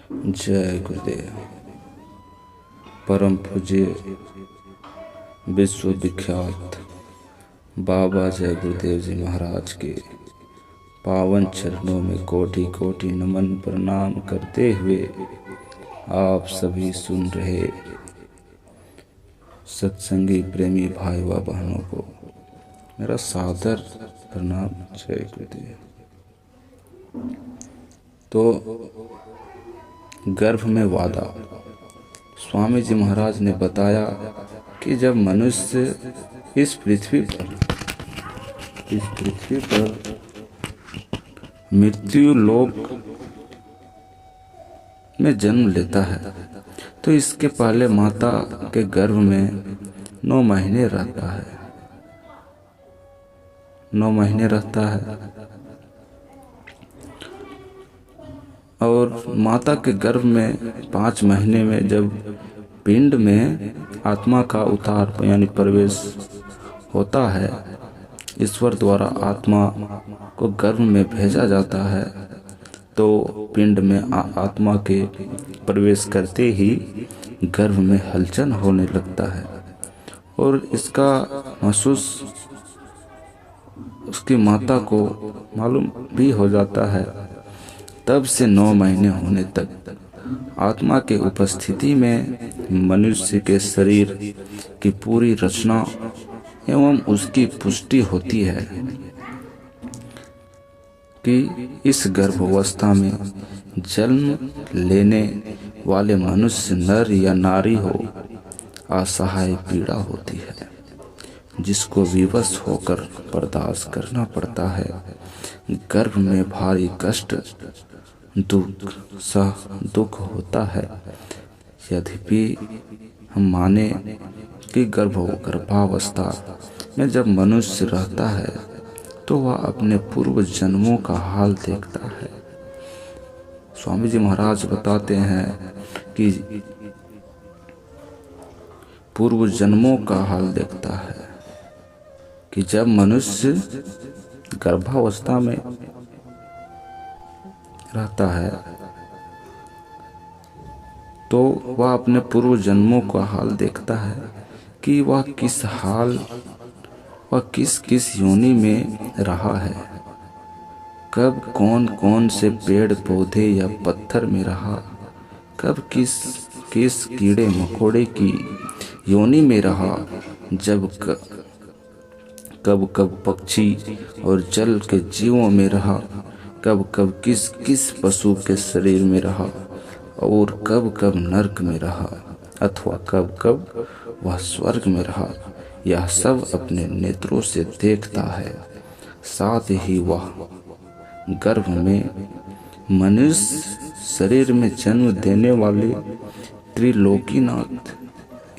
जय गुरुदेव। परम पूज्य विश्वविख्यात बाबा जय गुरुदेव जी महाराज के पावन चरणों में कोटि कोटि नमन प्रणाम करते हुए आप सभी सुन रहे सत्संगी प्रेमी भाई व बहनों को मेरा सादर प्रणाम। जय गुरुदेव। तो गर्भ में वादा, स्वामी जी महाराज ने बताया कि जब मनुष्य इस पृथ्वी पर मृत्यु लोक में जन्म लेता है तो इसके पहले माता के गर्भ में 9 महीने रहता है। 9 महीने रहता है और माता के गर्भ में 5 महीने में जब पिंड में आत्मा का उतार यानी प्रवेश होता है, ईश्वर द्वारा आत्मा को गर्भ में भेजा जाता है, तो पिंड में आत्मा के प्रवेश करते ही गर्भ में हलचल होने लगता है और इसका महसूस उसकी माता को मालूम भी हो जाता है। तब से 9 महीने होने तक आत्मा के उपस्थिति में मनुष्य के शरीर की पूरी रचना एवं उसकी पुष्टि होती है कि इस गर्भावस्था में जन्म लेने वाले मनुष्य नर या नारी हो, असहाय पीड़ा होती है जिसको विवश होकर बर्दाश्त करना पड़ता है। गर्भ में भारी कष्ट दुख होता है। यद्यपि हम माने कि गर्भावस्था में जब मनुष्य रहता है तो वह अपने पूर्व जन्मों का हाल देखता है। स्वामी जी महाराज बताते हैं कि पूर्व जन्मों का हाल देखता है कि जब मनुष्य गर्भावस्था में रहता है तो वह अपने पूर्व जन्मों का हाल देखता है कि वह किस किस योनि में रहा है, कब कौन कौन से पेड़ पौधे या पत्थर में रहा, कब किस कीड़े मकोड़े की योनि में रहा, कब पक्षी और जल के जीवों में रहा, कब किस किस पशु के शरीर में रहा और कब नरक में रहा अथवा कब वह स्वर्ग में रहा। यह सब अपने नेत्रों से देखता है। साथ ही वह गर्भ में मनुष्य शरीर में जन्म देने वाले त्रिलोकीनाथ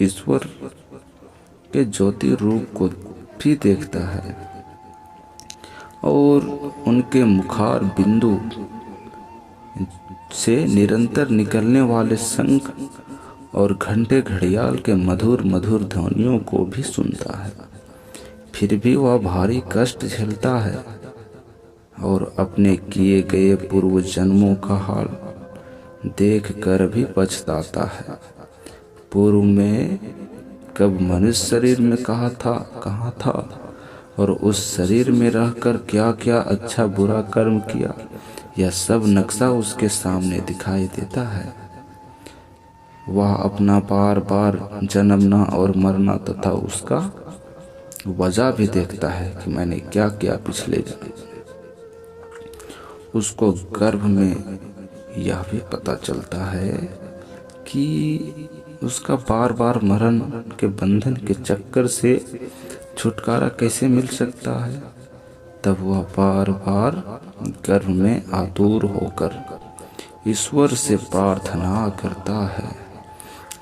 ईश्वर के ज्योति रूप को भी देखता है और उनके मुखार बिंदु से निरंतर निकलने वाले शंख और घंटे घड़ियाल के मधुर मधुर ध्वनियों को भी सुनता है। फिर भी वह भारी कष्ट झेलता है और अपने किए गए पूर्व जन्मों का हाल देख कर भी पछताता है। पूर्व में कब मनुष्य शरीर में कहाँ था और उस शरीर में रहकर क्या क्या अच्छा बुरा कर्म किया, यह सब नक्शा उसके सामने दिखाई देता है। वह अपना बार बार जन्मना और मरना तथा उसका वजह भी देखता है कि मैंने क्या किया पिछले जन्म। उसको गर्भ में यह भी पता चलता है कि उसका बार बार मरण के बंधन के चक्कर से छुटकारा कैसे मिल सकता है। तब वह बार बार गर्भ में आतुर होकर ईश्वर से प्रार्थना करता है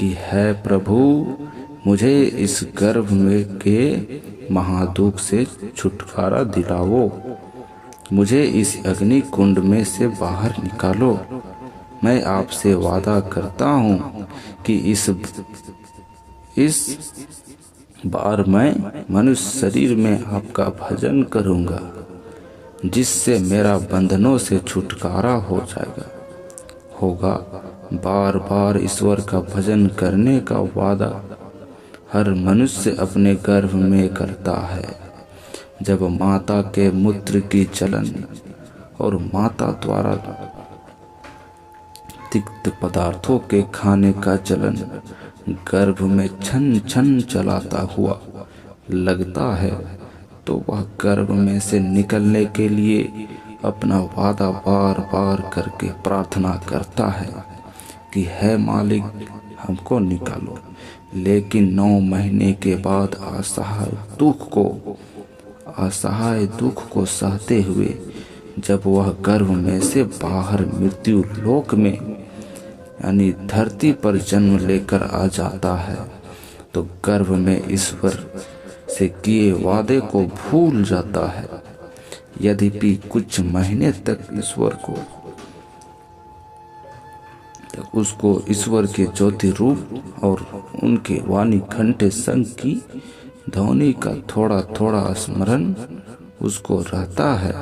कि है प्रभु, मुझे इस गर्भ में के महादुख से छुटकारा दिलाओ, मुझे इस अग्नि कुंड में से बाहर निकालो। मैं आपसे वादा करता हूँ कि इस बार मैं मनुष्य शरीर में आपका भजन करूँगा, जिससे मेरा बंधनों से छुटकारा होगा बार बार ईश्वर का भजन करने का वादा हर मनुष्य अपने गर्भ में करता है। जब माता के मूत्र की चलन और माता द्वारा तिक्त पदार्थों के खाने का चलन गर्भ में छन छन चलाता हुआ लगता है, तो वह गर्भ में से निकलने के लिए अपना वादा बार बार करके प्रार्थना करता है कि है मालिक हमको निकालो। लेकिन 9 महीने के बाद असहाय दुख को सहते हुए जब वह गर्भ में से बाहर मृत्यु लोक में यानी धरती पर जन्म लेकर आ जाता है, तो गर्भ में ईश्वर से किए वादे को भूल जाता है। यद्यपि कुछ महीने तक उसको ईश्वर के ज्योति रूप और उनके वाणी घंटे संग की ध्वनि का थोड़ा थोड़ा स्मरण उसको रहता है।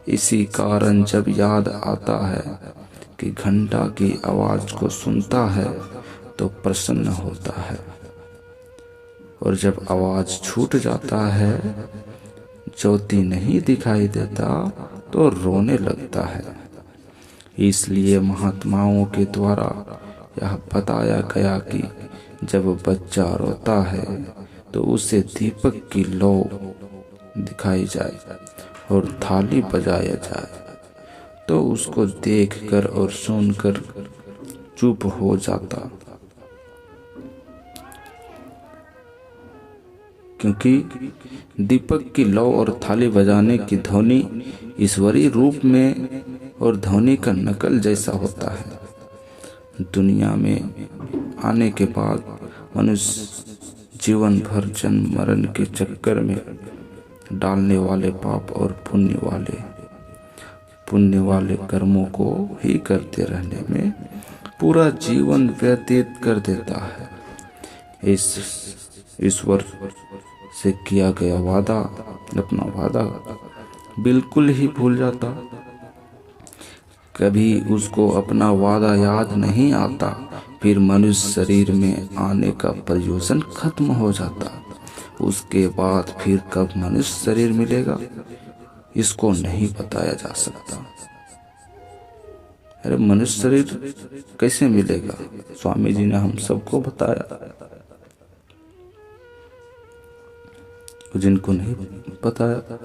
इसी कारण जब याद आता है कि घंटा की आवाज को सुनता है तो प्रसन्न होता है, और जब आवाज छूट जाता है, ज्योति नहीं दिखाई देता, तो रोने लगता है। इसलिए महात्माओं के द्वारा यह बताया गया कि जब बच्चा रोता है तो उसे दीपक की लौ दिखाई जाए और थाली बजाया जाए, तो उसको देखकर और सुनकर चुप हो जाता, क्योंकि दीपक की लौ और थाली बजाने की ध्वनि ईश्वरीय रूप में और ध्वनि का नकल जैसा होता है। दुनिया में आने के बाद मनुष्य जीवन भर जन्म मरण के चक्कर में डालने वाले पाप और पुण्य वाले कर्मों को ही करते रहने में पूरा जीवन व्यतीत कर देता है। इस ईश्वर से किया गया अपना वादा बिल्कुल ही भूल जाता। कभी उसको अपना वादा याद नहीं आता, फिर मनुष्य शरीर में आने का प्रयोजन खत्म हो जाता। उसके बाद फिर कब मनुष्य शरीर मिलेगा, इसको नहीं बताया जा सकता। अरे मनुष्य शरीर कैसे मिलेगा, स्वामी जी ने हम सबको बताया। जिनको नहीं बताया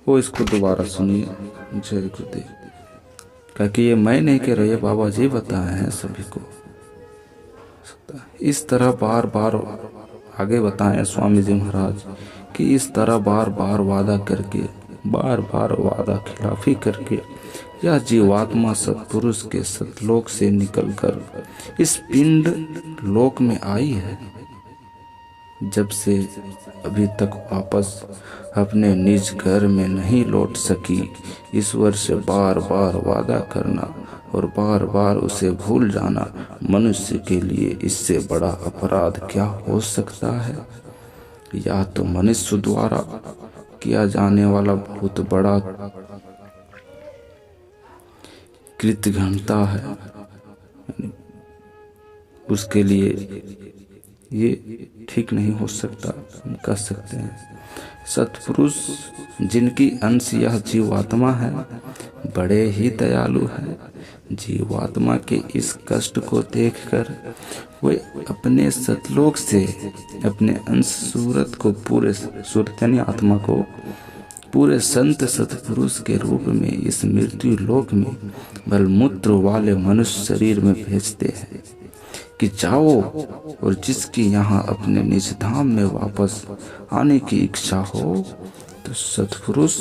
वो इसको दोबारा सुनिए। जय गुरुदेव। क्योंकि ये मैं नहीं कह रही, बाबा जी बताए हैं सभी को। इस तरह बार बार आगे बताएं स्वामी जी महाराज कि इस तरह बार बार वादा करके, बार बार वादा खिलाफी करके यह जीवात्मा सत्पुरुष के सतलोक से निकलकर इस पिंड लोक में आई है। जब से अभी तक वापस अपने निज घर में नहीं लौट सकी, ईश्वर से बार बार वादा करना और बार बार उसे भूल जाना मनुष्य के लिए इससे बड़ा अपराध क्या हो सकता है। यह तो मनुष्य द्वारा किया जाने वाला बहुत बड़ा कृतघ्नता है। उसके लिए ये ठीक नहीं हो सकता। हम कह सकते हैं सत्पुरुष जिनकी अंश यह जीवात्मा है बड़े ही दयालु है। जीवात्मा के इस कष्ट को देखकर वे अपने सतलोक से अपने अंश सूरत को पूरे सूरत यानी आत्मा को पूरे संत सत्पुरुष के रूप में इस मृत्यु लोक में बलमूत्र वाले मनुष्य शरीर में भेजते हैं कि जाओ, और जिसकी यहाँ अपने निज धाम में वापस आने की इच्छा हो तो सत्पुरुष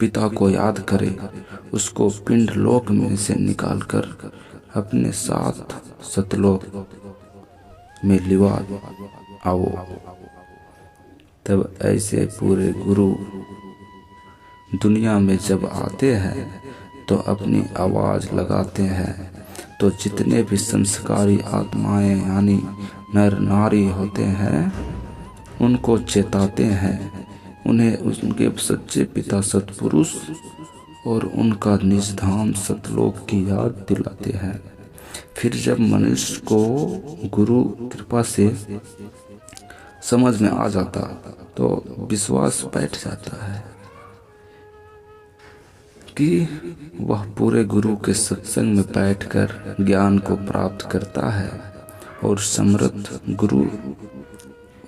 पिता को याद करे, उसको पिंड लोक में से निकालकर अपने साथ सतलोक में लिवा आओ। तब ऐसे पूरे गुरु दुनिया में जब आते हैं तो अपनी आवाज लगाते हैं, तो जितने भी संस्कारी आत्माएं यानी नर नारी होते हैं उनको चेताते हैं, उन्हें उनके सच्चे पिता सत्पुरुष और उनका निज धाम सतलोक की याद दिलाते हैं। फिर जब मनुष्य को गुरु कृपा से समझ में आ जाता तो विश्वास बैठ जाता है कि वह पूरे गुरु के सत्संग में बैठकर ज्ञान को प्राप्त करता है और समर्थ गुरु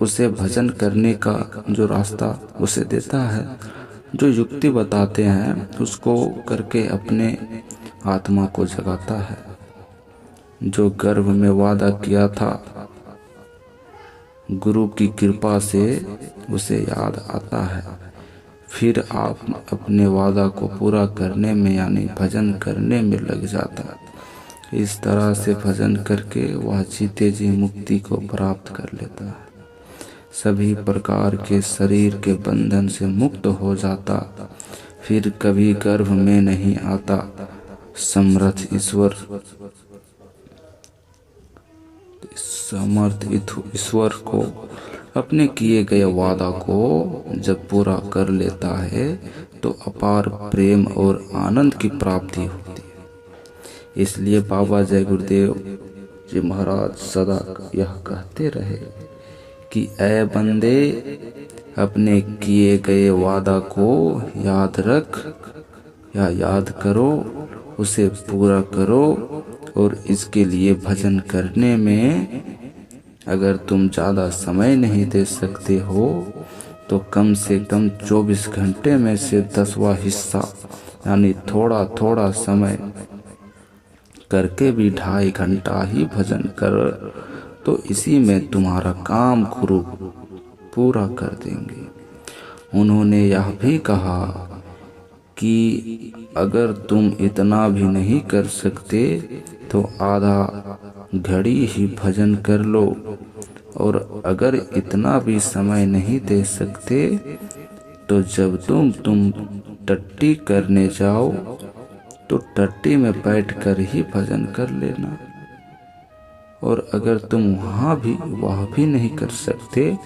उसे भजन करने का जो रास्ता उसे देता है, जो युक्ति बताते हैं उसको करके अपने आत्मा को जगाता है। जो गर्भ में वादा किया था गुरु की कृपा से उसे याद आता है। फिर आप अपने वादा को पूरा करने में यानी भजन करने में लग जाता है। इस तरह से भजन करके वह जीते जी मुक्ति को प्राप्त कर लेता है, सभी प्रकार के शरीर के बंधन से मुक्त हो जाता, फिर कभी गर्भ में नहीं आता। समर्थ ईश्वर को अपने किए गए वादा को जब पूरा कर लेता है तो अपार प्रेम और आनंद की प्राप्ति होती है। इसलिए बाबा जय गुरुदेव जी महाराज सदा यह कहते रहे कि ऐ बंदे, अपने किए गए वादा को याद रख या याद करो, उसे पूरा करो। और इसके लिए भजन करने में अगर तुम ज़्यादा समय नहीं दे सकते हो तो कम से कम 24 घंटे में से 10वां हिस्सा यानी थोड़ा थोड़ा समय करके भी 2.5 घंटा ही भजन कर, तो इसी में तुम्हारा काम गुरु पूरा कर देंगे। उन्होंने यह भी कहा कि अगर तुम इतना भी नहीं कर सकते तो आधा घड़ी ही भजन कर लो, और अगर इतना भी समय नहीं दे सकते तो जब तुम टट्टी करने जाओ तो टट्टी में बैठकर ही भजन कर लेना। और अगर तुम वह भी नहीं कर सकते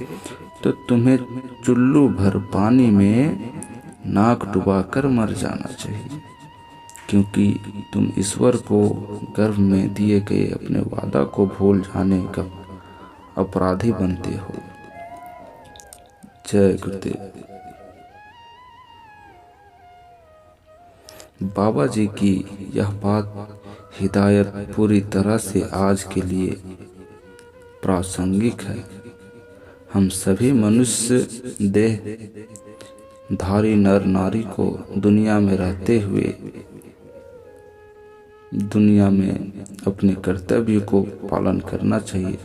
तो तुम्हें चुल्लू भर पानी में नाक डुबाकर मर जाना चाहिए, क्योंकि तुम ईश्वर को गर्भ में दिए गए अपने वादा को भूल जाने का अपराधी बनते हो। जय गुरुदेव। बाबा जी की यह बात हिदायत पूरी तरह से आज के लिए प्रासंगिक है। हम सभी मनुष्य देह धारी नर नारी को दुनिया में रहते हुए दुनिया में अपने कर्तव्य को पालन करना चाहिए।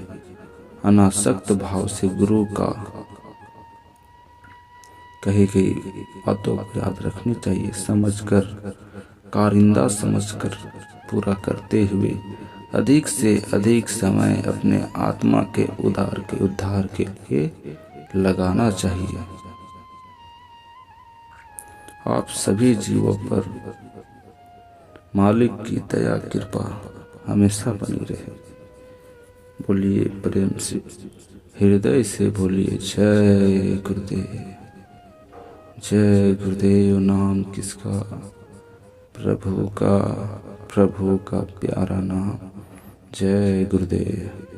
अनासक्त भाव से गुरु का कही गई बातों को याद रखनी चाहिए, समझकर कारिंदा समझकर पूरा करते हुए अधिक से अधिक समय अपने आत्मा के उद्धार के लिए लगाना चाहिए। आप सभी जीवों पर मालिक की दया कृपा हमेशा बनी रहे। बोलिए प्रेम से, हृदय से बोलिए जय गुरुदेव। जय गुरुदेव नाम किसका? प्रभु का प्यारा नाम। जय गुरुदेव।